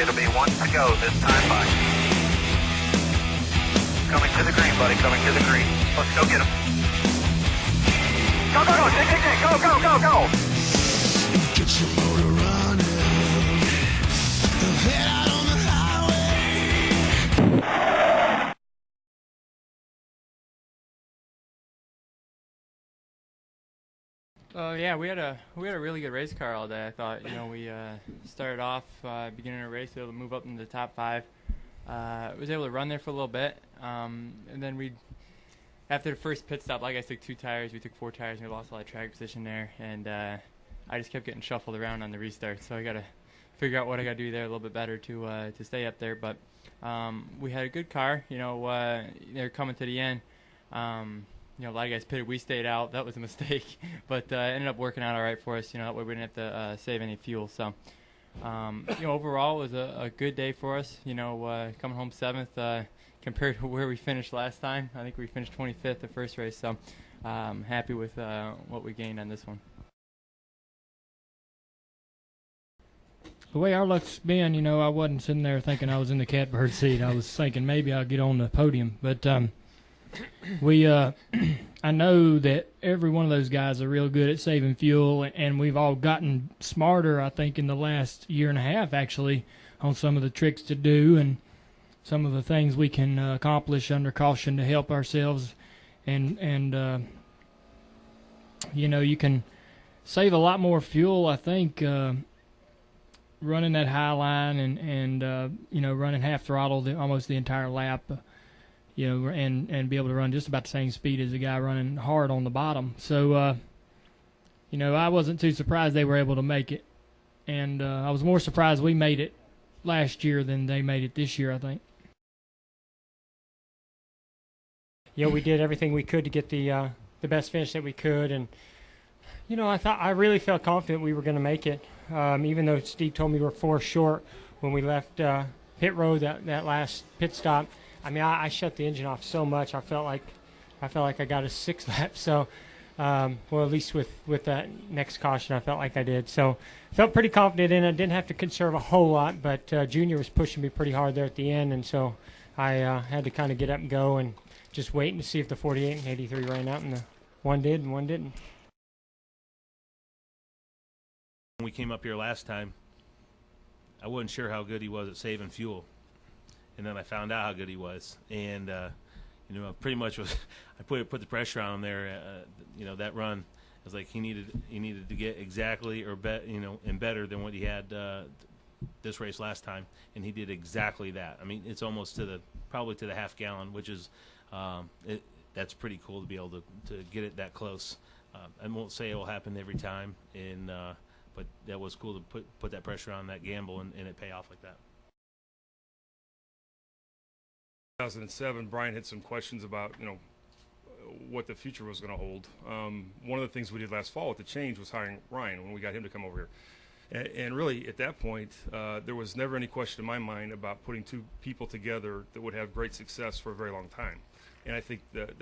It'll be one to go this time by. Coming to the green, buddy. Coming to the green. Let's go get him. Go, go, go. Go, go, go, go. Get your motor running. Head out on the highway. Yeah, we had a really good race car all day. I thought, we started off beginning of the race, able to move up into the top 5. Was able to run there for a little bit, and then after the first pit stop, like I took 2 tires, we took 4 tires, and we lost a lot of track position there, and I just kept getting shuffled around on the restart. So I got to figure out what I got to do there a little bit better to stay up there. But we had a good car. They're coming to the end. A lot of guys pitted. We stayed out. That was a mistake, but it ended up working out all right for us. That way we didn't have to save any fuel. So, overall it was a good day for us. Coming home 7th compared to where we finished last time. I think we finished 25th the first race. So, happy with what we gained on this one. The way our luck's been, I wasn't sitting there thinking I was in the catbird seat. I was thinking maybe I'll get on the podium, but. I know that every one of those guys are real good at saving fuel, and we've all gotten smarter, I think, in the last year and a half, actually, on some of the tricks to do and some of the things we can accomplish under caution to help ourselves. And you can save a lot more fuel, I think, running that high line and running half throttle almost the entire lap. And be able to run just about the same speed as the guy running hard on the bottom. So, I wasn't too surprised they were able to make it. And I was more surprised we made it last year than they made it this year, I think. We did everything we could to get the best finish that we could. And, I really felt confident we were going to make it. Even though Steve told me we were 4 short when we left pit road, that last pit stop. I shut the engine off so much. I felt like I got a 6 lap. So, at least with that next caution, I felt like I did. So, felt pretty confident in it. Didn't have to conserve a whole lot, but Junior was pushing me pretty hard there at the end, and so I had to kind of get up and go and just wait and see if the 48 and 83 ran out, and one did and one didn't. When we came up here last time, I wasn't sure how good he was at saving fuel. And then I found out how good he was, and pretty much I put the pressure on him there. That run, it was like he needed to get exactly or and better than what he had this race last time, and he did exactly that. It's almost probably to the half gallon, which is that's pretty cool to be able to get it that close. I won't say it will happen every time, but that was cool to put that pressure on that gamble and it pay off like that. 2007, Brian had some questions about, what the future was going to hold. One of the things we did last fall with the change was hiring Ryan when we got him to come over here. And really, at that point, there was never any question in my mind about putting 2 people together that would have great success for a very long time. And I think that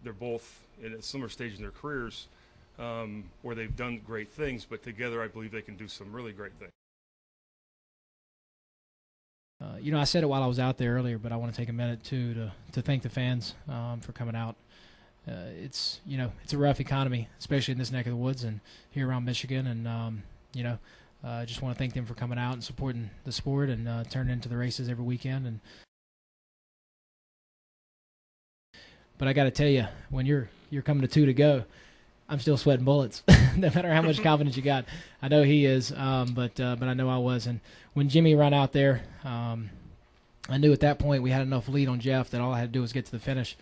they're both in a similar stage in their careers where they've done great things, but together I believe they can do some really great things. I said it while I was out there earlier, but I want to take a minute to thank the fans for coming out. It's a rough economy, especially in this neck of the woods and here around Michigan. And I just want to thank them for coming out and supporting the sport and turning into the races every weekend. But I got to tell you, when you're coming to 2 to go, I'm still sweating bullets, no matter how much confidence you got. I know he is, but I know I was. And when Jimmy ran out there, I knew at that point we had enough lead on Jeff that all I had to do was get to the finish.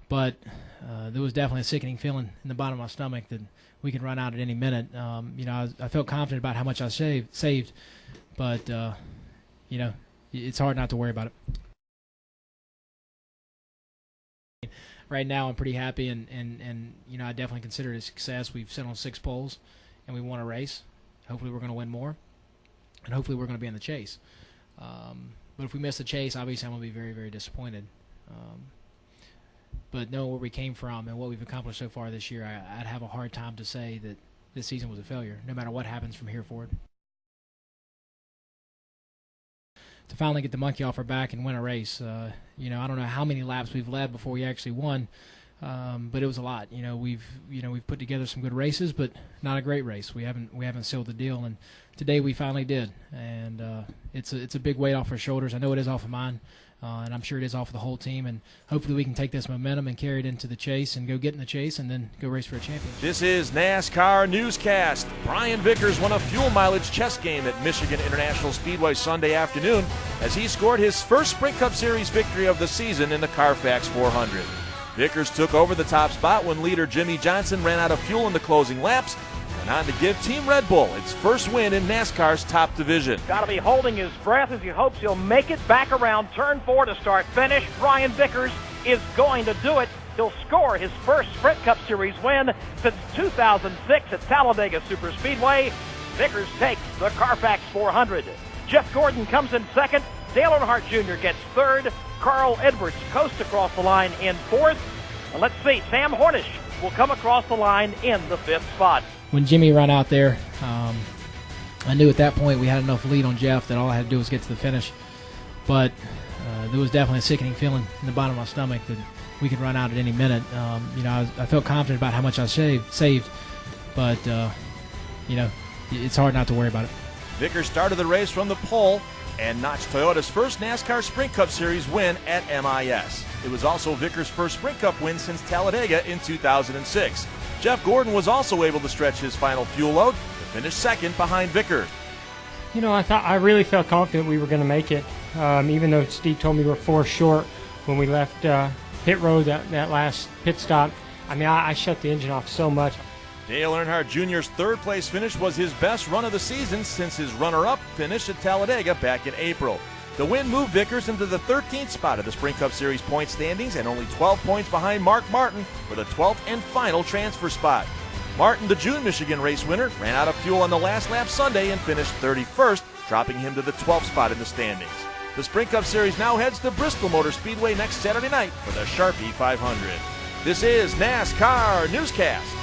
But there was definitely a sickening feeling in the bottom of my stomach that we could run out at any minute. I felt confident about how much I saved, but it's hard not to worry about it. Right now, I'm pretty happy, and I definitely consider it a success. We've set on 6 poles, and we won a race. Hopefully, we're going to win more, and hopefully, we're going to be in the chase. But if we miss the chase, obviously, I'm going to be very, very disappointed. But knowing where we came from and what we've accomplished so far this year, I'd have a hard time to say that this season was a failure, no matter what happens from here forward. finally get the monkey off our back and win a race. I don't know how many laps we've led before we actually won, but it was a lot. We've put together some good races, but not a great race. We haven't sealed the deal, and today we finally did. And it's a big weight off our shoulders. I know it is off of mine, and I'm sure it is off of the whole team. And hopefully we can take this momentum and carry it into the chase and go get in the chase and then go race for a championship. This is NASCAR Newscast. Brian Vickers won a fuel mileage chess game at Michigan International Speedway Sunday afternoon as he scored his first Sprint Cup Series victory of the season in the Carfax 400. Vickers took over the top spot when leader Jimmy Johnson ran out of fuel in the closing laps, and on to give Team Red Bull its first win in NASCAR's top division. Got to be holding his breath as he hopes he'll make it back around turn 4 to start finish. Brian Vickers is going to do it. He'll score his first Sprint Cup Series win since 2006 at Talladega Superspeedway. Vickers takes the Carfax 400. Jeff Gordon comes in second. Dale Earnhardt Jr. gets third. Carl Edwards coasts across the line in fourth. And let's see, Sam Hornish will come across the line in the fifth spot. When Jimmy ran out there, I knew at that point we had enough lead on Jeff that all I had to do was get to the finish. But there was definitely a sickening feeling in the bottom of my stomach that we could run out at any minute. I felt confident about how much I saved, but it's hard not to worry about it. Vickers started the race from the pole and notched Toyota's first NASCAR Sprint Cup Series win at MIS. It was also Vickers' first Sprint Cup win since Talladega in 2006. Jeff Gordon was also able to stretch his final fuel load to finish second behind Vickers. I really felt confident we were going to make it, even though Steve told me we were 4 short when we left pit road that last pit stop. I shut the engine off so much. Dale Earnhardt Jr.'s third-place finish was his best run of the season since his runner-up finish at Talladega back in April. The win moved Vickers into the 13th spot of the Sprint Cup Series point standings and only 12 points behind Mark Martin for the 12th and final transfer spot. Martin, the June Michigan race winner, ran out of fuel on the last lap Sunday and finished 31st, dropping him to the 12th spot in the standings. The Sprint Cup Series now heads to Bristol Motor Speedway next Saturday night for the Sharpie 500. This is NASCAR Newscast.